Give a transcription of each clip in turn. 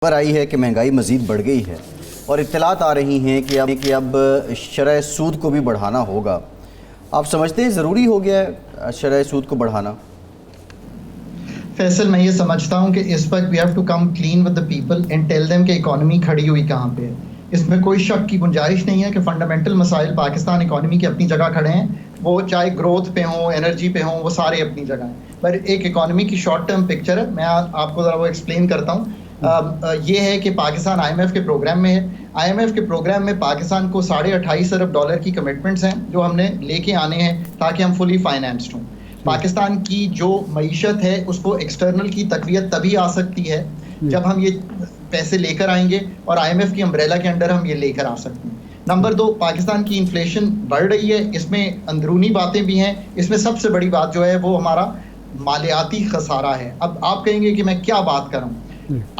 खबर आई है कि महंगाई मज़ीद बढ़ गई है और इत्तलात आ रही हैं कि अब शरह सूद को भी बढ़ाना होगा। आप समझते हैं ज़रूरी हो गया है शरह सूद को बढ़ाना? फैसल, मैं ये समझता हूँ कि इस वक्त we have to come clean with the people and tell them कि इकॉनमी खड़ी हुई कहाँ पे है। इसमें कोई शक की गुंजाइश नहीं है कि फंडामेंटल मसाइल पाकिस्तान इकॉनमी के अपनी जगह खड़े हैं। वो चाहे ग्रोथ पे हों, एनर्जी पे हों, वो सारे अपनी जगह हैं। पर एक इकॉनमी की शॉर्ट टर्म पिक्चर है, मैं आपको ज़रा वो एक्सप्लेन करता हूँ। ये है कि पाकिस्तान IMF के प्रोग्राम में है। IMF के प्रोग्राम में पाकिस्तान को $28.5 अरब की कमिटमेंट्स हैं जो हमने लेके आने हैं ताकि हम फुली फाइनेंस्ड हों। पाकिस्तान की जो मईशत है उसको एक्सटर्नल की तकवीत तभी आ सकती है जब हम ये पैसे लेकर आएंगे और IMF की अम्ब्रेला के अंडर हम ये लेकर आ सकते हैं। नंबर 2, पाकिस्तान की इन्फ्लेशन बढ़ रही है, इसमें अंदरूनी बातें भी हैं। इसमें सबसे बड़ी बात जो है वो हमारा मालियाती खसारा है। अब आप कहेंगे कि मैं क्या बात करूं।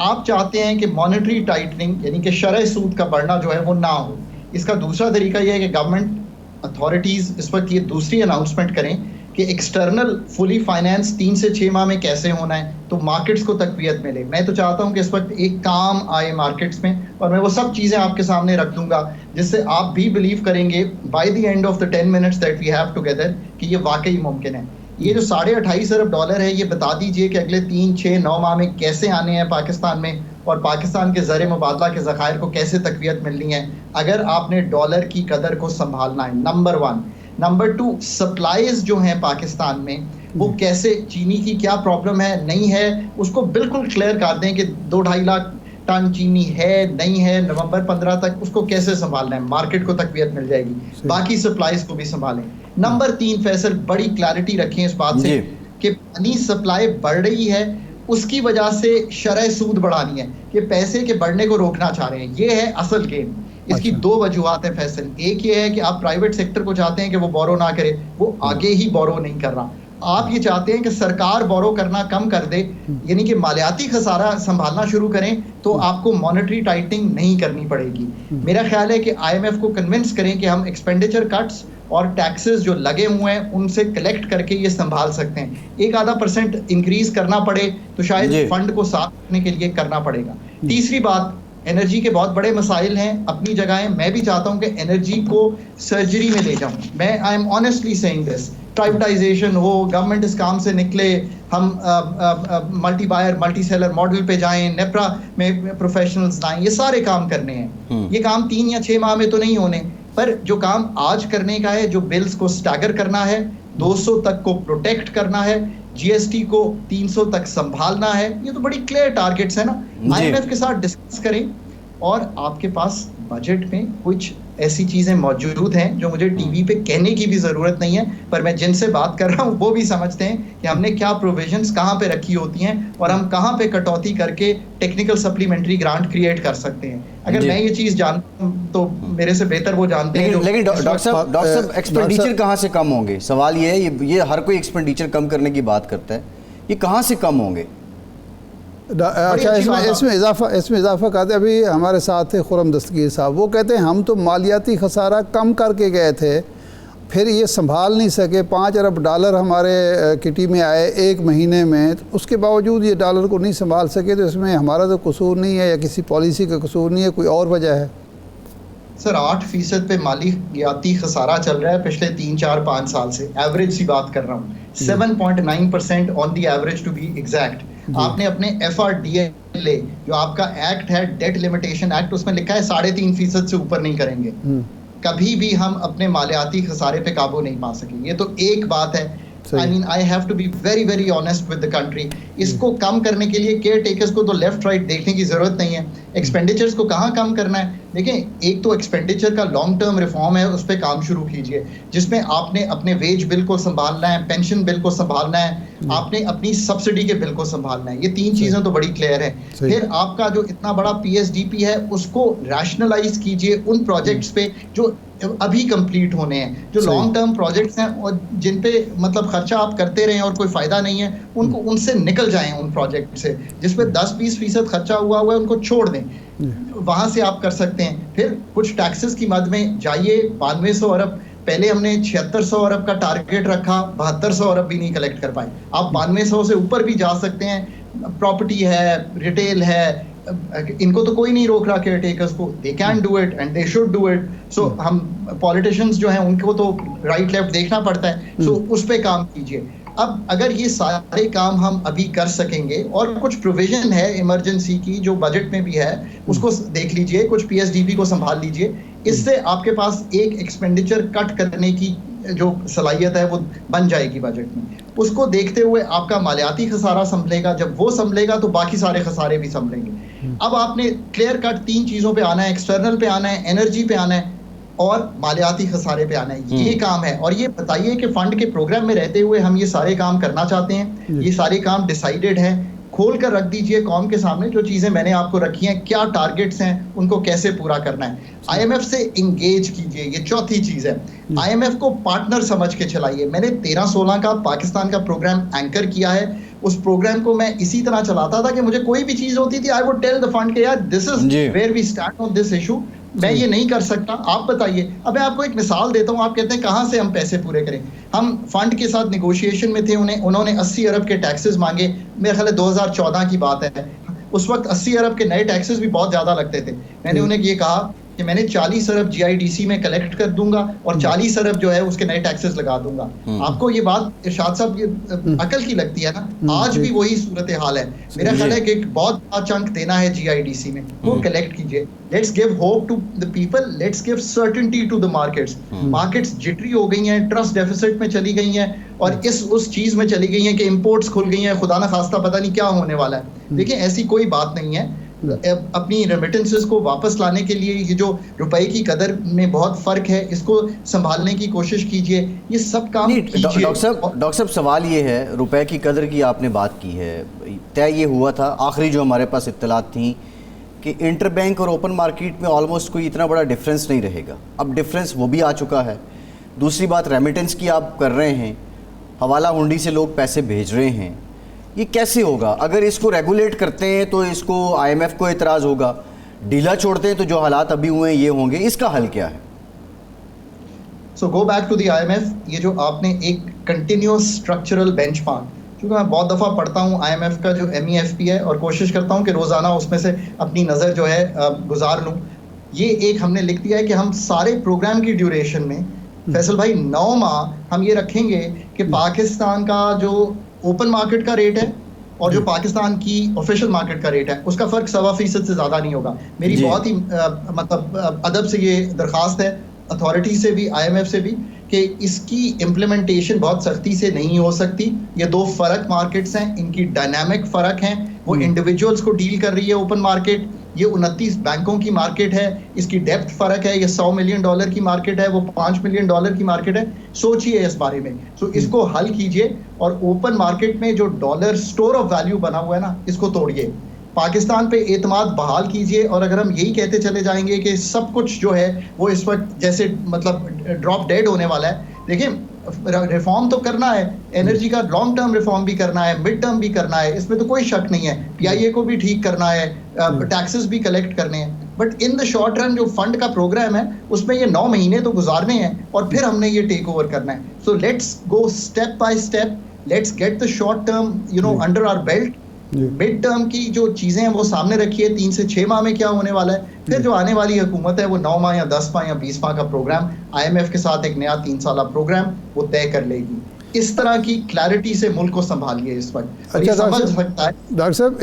आप चाहते हैं कि मॉनेटरी टाइटनिंग यानी कि शरह सूद का बढ़ना जो है वो ना हो। इसका दूसरा तरीका यह है कि गवर्नमेंट अथॉरिटीज़ इस वक्त ये दूसरी अनाउंसमेंट करें कि एक्सटर्नल फुली फाइनेंस 3 से 6 माह में कैसे होना है तो मार्केट्स को तकवीत मिले। मैं तो चाहता हूं कि इस वक्त एक काम आए मार्केट्स में और मैं वो सब चीज़ें आपके सामने रख दूंगा जिससे आप भी बिलीव करेंगे by the end of the 10 minutes that we have together कि ये वाकई मुमकिन है। ये जो $28.5 अरब है, ये बता दीजिए कि अगले 3, 6, 9 माह में कैसे आने हैं पाकिस्तान में और पाकिस्तान के ज़र मुबादला के ज़खायर को कैसे तकवीत मिलनी है अगर आपने डॉलर की कदर को संभालना है। नंबर 1। नंबर 2, सप्लाईज जो हैं पाकिस्तान में वो कैसे, चीनी की क्या प्रॉब्लम है नहीं है उसको बिल्कुल क्लियर कर दें कि 2-2.5 लाख टन चीनी है नहीं है नवंबर 15 तक, उसको कैसे संभालना है, मार्केट को तकवीत मिल जाएगी, बाकी सप्लाईज को भी संभालें। नंबर 3, फैसल, बड़ी क्लैरिटी रखें इस बात से कि पानी सप्लाई बढ़ रही है उसकी वजह से शरह सूद बढ़ानी है, कि पैसे के बढ़ने को रोकना चाह रहे हैं। ये है असल गेम। इसकी 2 वजूहात हैं फैसल। एक ये है कि आप प्राइवेट सेक्टर को चाहते हैं कि वो बोरो ना करे, वो आगे ही बोरो नहीं कर रहा। आप ये चाहते हैं कि सरकार बोरो करना कम कर दे, यानी कि मालियाती खसारा संभालना शुरू करें तो आपको मॉनेटरी टाइटनिंग नहीं करनी पड़ेगी। मेरा ख्याल है कि IMF को कन्विंस करें कि हम एक्सपेंडिचर कट्स और टैक्सेस जो लगे हुए हैं उनसे कलेक्ट करके ये संभाल सकते हैं। 1-आधा% इंक्रीज करना पड़े तो शायद फंड को साफ रखने के लिए करना पड़ेगा। तीसरी बात, एनर्जी के बहुत बड़े मसाइल हैं अपनी जगह हैं। मैं भी चाहता हूं कि एनर्जी को सर्जरी में ले जाऊं। मैं I am honestly saying this, privatisation हो, गवर्नमेंट इस काम से निकले, हम multi buyer multi seller model पे जाएं, नेप्रा में प्रोफेशनल्स लाएं, ये सारे काम करने हैं। ये काम 3 या 6 माह में तो नहीं होने, पर जो काम आज करने का है, जो बिल्स को स्टैगर करना है, 200 तक को प्रोटेक्ट करना है, GST को 300 तक संभालना है, ये तो बड़ी क्लियर टारगेट्स है ना। IMF के साथ डिस्कस करें और आपके पास बजट में कुछ ऐसी चीजें मौजूद हैं जो मुझे टीवी पे कहने की भी जरूरत नहीं है, पर मैं जिनसे बात कर रहा हूँ वो भी समझते हैं कि हमने क्या प्रोविजंस कहाँ पे रखी होती हैं और हम कहाँ पे कटौती करके टेक्निकल सप्लीमेंट्री ग्रांट क्रिएट कर सकते हैं। अगर मैं ये चीज जानता हूँ तो मेरे से बेहतर वो जानते हैं। लेकिन डॉक्टर साहब एक्सपेंडिचर कहाँ से कम होंगे? सवाल ये है, ये हर कोई एक्सपेंडिचर कम करने की बात करता है, ये कहाँ से कम होंगे? अच्छा, इसमें इजाफा करते, अभी हमारे साथ थे खुरम दस्तगीर साहब, वो कहते हैं हम तो मालियाती खसारा कम करके गए थे, फिर ये संभाल नहीं सके, $5 अरब हमारे किटी में आए 1 महीने में, तो उसके बावजूद ये डॉलर को नहीं संभाल सके, तो इसमें हमारा तो कसूर नहीं है या किसी पॉलिसी का कसूर नहीं है, कोई और वजह है? सर, 8% पे मालियाती खसारा चल रहा है पिछले 3, 4, 5 साल से, एवरेज सी बात कर रहा हूँ। 7.9% on the average to be exact. आपने अपने FRDLA जो आपका एक्ट है, डेट लिमिटेशन एक्ट, उसमें लिखा है 3.5% से ऊपर नहीं करेंगे। कभी भी हम अपने मालियाती खसारे पे काबू नहीं पा सके। ये तो एक बात है। I mean, I have to be very, very honest with the country. इसको कम करने के लिए केयर टेकर्स को तो लेफ्ट राइट देखने की जरूरत नहीं है। एक्सपेंडिचर्स को कहाँ कम करना है? देखें, एक तो एक्सपेंडिचर का लॉन्ग टर्म रिफॉर्म है, उस पर काम शुरू कीजिए, जिसमें आपने अपने वेज बिल को संभालना है, पेंशन बिल को संभालना है, आपने अपनी सब्सिडी के बिल को संभालना है। ये 3 चीजें तो बड़ी क्लियर है। फिर आपका जो इतना बड़ा PSDP है उसको रैशनलाइज कीजिए उन प्रोजेक्ट्स पे जो अभी कंप्लीट होने हैं, जो लॉन्ग टर्म प्रोजेक्ट्स हैं और जिन पे मतलब खर्चा आप करते रहें और कोई फायदा नहीं है, उनको उनसे निकल जाएं, उन प्रोजेक्ट से जिसपे 10-20% खर्चा हुआ है उनको छोड़ दें, वहां से आप कर सकते हैं। फिर कुछ टैक्सेस की मद में जाइए, 9200 अरब, पहले हमने 7600 अरब का टारगेट रखा, 7200 अरब भी नहीं कलेक्ट कर पाए। आप 9200 से ऊपर भी जा सकते हैं। प्रॉपर्टी है, रिटेल है, इनको तो कोई नहीं रोक रहा केयर टेकर्स को, they can do it and they should do it. So हम पॉलिटिशियंस जो हैं उनको तो राइट लेफ्ट देखना पड़ता है, सो उस पे काम कीजिए। अब अगर ये सारे काम हम अभी कर सकेंगे, और कुछ प्रोविजन है इमरजेंसी की जो बजट में भी है, उसको देख लीजिए, कुछ पीएसडीपी को संभाल लीजिए, इससे आपके पास एक एक्सपेंडिचर कट करने की जो सलाहियत है वो बन जाएगी बजट में। उसको देखते हुए आपका मालियाती खसारा संभलेगा, जब वो संभलेगा तो बाकी सारे खसारे भी संभलेंगे। अब आपने क्लियर कट 3 चीजों पे आना है, एक्सटर्नल पे आना है, एनर्जी पे आना है और मालियाती खसारे पे आना है। ये काम है, और ये बताइए कि फंड के प्रोग्राम में रहते हुए हम ये सारे काम करना चाहते हैं, ये सारे काम डिसाइडेड हैं, खोल कर रख दीजिए कौम के सामने जो चीजें मैंने आपको रखी हैं, क्या टारगेट्स हैं, उनको कैसे पूरा करना है। आईएमएफ से इंगेज कीजिए, ये चौथी चीज है। आईएमएफ को पार्टनर समझ के चलाइए। मैंने 13-16 का पाकिस्तान का प्रोग्राम एंकर किया है। उस प्रोग्राम को मैं इसी तरह चलाता था कि मुझे कोई भी चीज होती थी, I would tell the fund के यार this is where we stand on this issue, मैं ये नहीं कर सकता, आप बताइए। अब मैं आपको एक मिसाल देता हूँ, आप कहते हैं कहाँ से हम पैसे पूरे करें। हम फंड के साथ निगोशिएशन में थे, उन्होंने 80 अरब के टैक्सेस मांगे, मेरे ख्याल है 2014 की बात है। उस वक्त 80 अरब के नए टैक्सेस भी बहुत ज्यादा लगते थे। मैंने उन्हें ये कहा कि मैंने 40 अरब जीआईडीसी में कलेक्ट कर दूंगा और 40 अरब जो है उसके नए टैक्सेस लगा दूंगा। आपको ये बात इरशाद साहब ये अकल की लगती है ना? आज भी वही सूरत हाल है। मेरा ख्याल है कि एक बहुत बड़ा चंक देना है जीआईडीसी में, वो कलेक्ट कीजिए। Let's give hope to the people, let's give certainty to the markets. Markets jittery हो गई हैं, ट्रस्ट डेफिसिट में चली गई हैं, और उस चीज में चली गई हैं कि इंपोर्ट्स खुल गई हैं, खुदा ना खास्ता पता नहीं क्या होने वाला है। देखिए ऐसी कोई बात नहीं है। अपनी रेमिटेंसेस को वापस लाने के लिए ये जो रुपए की कदर में बहुत फर्क है, इसको संभालने की कोशिश कीजिए। ये सब काम कीजिए। डॉक्टर साहब सवाल ये है, रुपए की कदर की आपने बात की है, तय ये हुआ था, आखिरी जो हमारे पास इत्तलात थी कि इंटरबैंक और ओपन मार्केट में ऑलमोस्ट कोई इतना बड़ा डिफरेंस नहीं रहेगा। अब डिफरेंस वो भी आ चुका है। दूसरी बात रेमिटेंस की आप कर रहे हैं, हवाला हुंडी से लोग पैसे भेज रहे हैं, ये कैसे होगा? अगर इसको रेगुलेट करते हैं तो इसको आईएमएफ को एतराज़ होगा, ढीला छोड़ते हैं तो जो हालात अभी हुए हैं ये होंगे, इसका हल क्या है? So go back to the IMF. ये जो आपने एक कंटिन्यूअस स्ट्रक्चरल बेंचमार्क, क्योंकि मैं बहुत दफ़ा पढ़ता हूँ आईएमएफ का जो MEFP है और कोशिश करता हूँ कि रोज़ाना उसमें से अपनी नज़र जो है गुजार लूँ। ये एक हमने लिख दिया है कि हम सारे प्रोग्राम की ड्यूरेशन में, फैसल भाई, 9 माह हम ये रखेंगे कि पाकिस्तान का जो ओपन मार्केट का रेट है और जो पाकिस्तान की ऑफिशियल मार्केट का रेट है उसका फर्क 1.25% से ज़्यादा नहीं होगा। मेरी बहुत ही मतलब अदब से ये दरख्वास्त है अथॉरिटी से भी, आईएमएफ से भी, कि इसकी इम्प्लीमेंटेशन बहुत सख्ती से नहीं हो सकती। ये 2 फर्क मार्केट्स हैं, इनकी डायनामिक फ़र्क हैं। वो इंडिविजुअल्स को डील कर रही है ओपन मार्केट, ये 29 बैंकों की मार्केट है, इसकी डेप्थ फ़र्क है। ये $100 मिलियन की मार्केट है, वो $5 मिलियन की मार्केट है। सोचिए इस बारे में। सो इसको हल कीजिए और ओपन मार्केट में जो डॉलर स्टोर ऑफ वैल्यू बना हुआ है ना, इसको तोड़िए, पाकिस्तान पे एतमाद बहाल कीजिए। और अगर हम यही कहते चले जाएंगे कि सब कुछ जो है वो इस वक्त जैसे मतलब ड्रॉप डेड होने वाला है, देखिए रिफॉर्म तो करना है, एनर्जी का लॉन्ग टर्म रिफॉर्म भी करना है, मिड टर्म भी करना है, इसमें तो कोई शक नहीं है। PIA को भी ठीक करना है, टैक्सेस भी कलेक्ट करने हैं, but in the short run जो फंड का प्रोग्राम है उसमें ये 9 महीने तो गुजारने हैं और फिर हमने ये टेक ओवर करना है। So let's go step by step, let's get the short term under our belt. Mid term की जो चीजें हैं वो सामने रखिए, 3 से 6 माह में क्या होने वाला है, फिर जो आने वाली हुकूमत है वो 9 माह या 10 माह या 20 माह का प्रोग्राम आईएमएफ के साथ एक नया 3 साला प्रोग्राम वो तय कर लेगी। इस तरह की क्लैरिटी से मुल्क को संभालिए इस वक्त। अच्छा डॉक्टर साहब,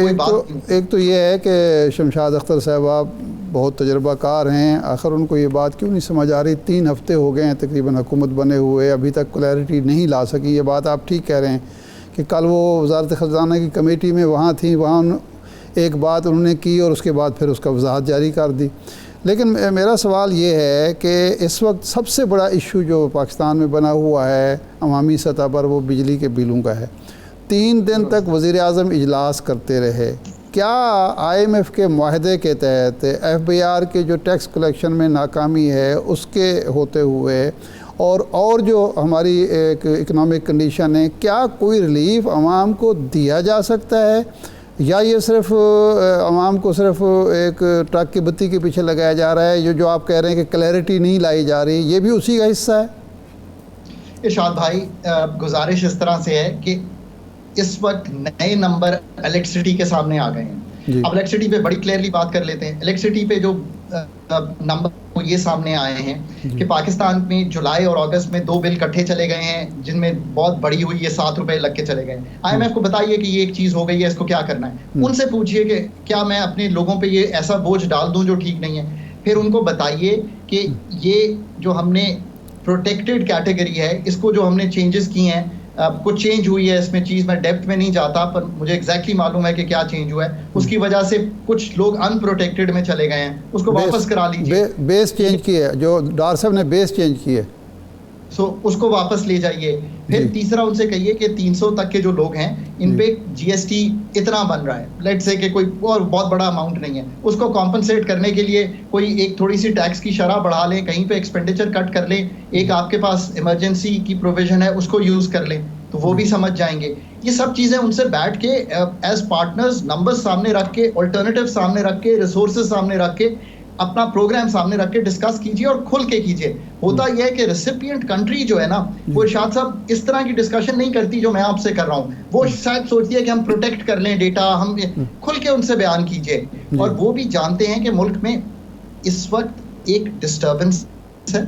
एक तो ये है कि शमशाद अख्तर साहब बहुत तजर्बाकार हैं, आखिर उनको ये बात क्यों नहीं समझ आ रही? 3 हफ्ते हो गए हैं तकरीबन हुकूमत बने हुए, अभी तक क्लैरिटी नहीं ला सकी। ये बात आप ठीक कह रहे हैं कि कल वो वज़ारत ख़ज़ाना की कमेटी में वहाँ थी, वहाँ एक बात उन्होंने की और उसके बाद फिर उसका वजाहत जारी कर दी। लेकिन मेरा सवाल ये है कि इस वक्त सबसे बड़ा इशू जो पाकिस्तान में बना हुआ है अवामी सतह पर वो बिजली के बिलों का है। 3 दिन तक वज़ीर-ए-आज़म इजलास करते रहे। क्या IMF के मुआहदे के तहत FBR के जो टैक्स कलेक्शन में नाकामी है उसके होते हुए और जो हमारी एक इकनॉमिक कंडीशन है, क्या कोई रिलीफ आवाम को दिया जा सकता है, या ये सिर्फ आवाम को सिर्फ एक ट्रक की बत्ती के पीछे लगाया जा रहा है? जो आप कह रहे हैं कि क्लैरिटी नहीं लाई जा रही, ये भी उसी का हिस्सा है? इरशाद भाई, गुजारिश इस तरह से है कि इस वक्त नए नंबर इलेक्ट्रिसिटी के सामने आ गए हैं। जी। अब इलेक्ट्रिसिटी पे बड़ी क्लियरली बात कर लेते हैं। इलेक्ट्रिसिटी पे जो नंबर ये सामने आए हैं कि पाकिस्तान में जुलाई और अगस्त में 2 बिल इकट्ठे चले गए हैं, जिनमें बहुत बड़ी हुई है, 7 रुपए लग के चले गए। IMF को बताइए कि ये एक चीज हो गई है, इसको क्या करना है। उनसे पूछिए कि क्या मैं अपने लोगों पे ये ऐसा बोझ डाल दूं जो ठीक नहीं है। फिर उनको बताइए कि ये जो हमने प्रोटेक्टेड कैटेगरी है, इसको जो हमने चेंजेस किए हैं, कुछ चेंज हुई है इसमें चीज़, मैं डेप्थ में नहीं जाता, पर मुझे एग्जैक्टली मालूम है कि क्या चेंज हुआ है। उसकी वजह से कुछ लोग अनप्रोटेक्टेड में चले गए हैं, उसको वापस करा लीजिए। बेस चेंज की है, जो डार साहब ने बेस चेंज की है, उसको वापस ले जाइए। फिर तीसरा उनसे कहिए कि 300 तक के जो लोग हैं इन पे GST इतना बन रहा है, लेट्स से कि कोई और बहुत बड़ा अमाउंट नहीं है, उसको कॉम्पनसेट करने के लिए कोई एक थोड़ी सी टैक्स की शरह बढ़ा लें, कहीं पे एक्सपेंडिचर कट कर लें, एक आपके पास इमरजेंसी की प्रोविजन है उसको यूज़ कर लें, तो वो भी समझ जाएंगे। ये सब चीज़ें उनसे बैठ के एज पार्टनर्स नंबर्स सामने रख के, ऑल्टरनेटिव सामने रख के, रिसोर्सेज सामने रख के, अपना प्रोग्राम सामने रख के डिस्कस कीजिए और खुल के कीजिए। होता यह है कि रेसिपिएंट कंट्री जो है ना, वो इरशाद साहब इस तरह की डिस्कशन नहीं करती जो मैं आपसे कर रहा हूँ। वो शायद सोचती है कि हम प्रोटेक्ट कर लें डेटा, हम खुल के उनसे बयान कीजिए। और वो भी जानते हैं कि मुल्क में इस वक्त एक डिस्टर्बेंस है,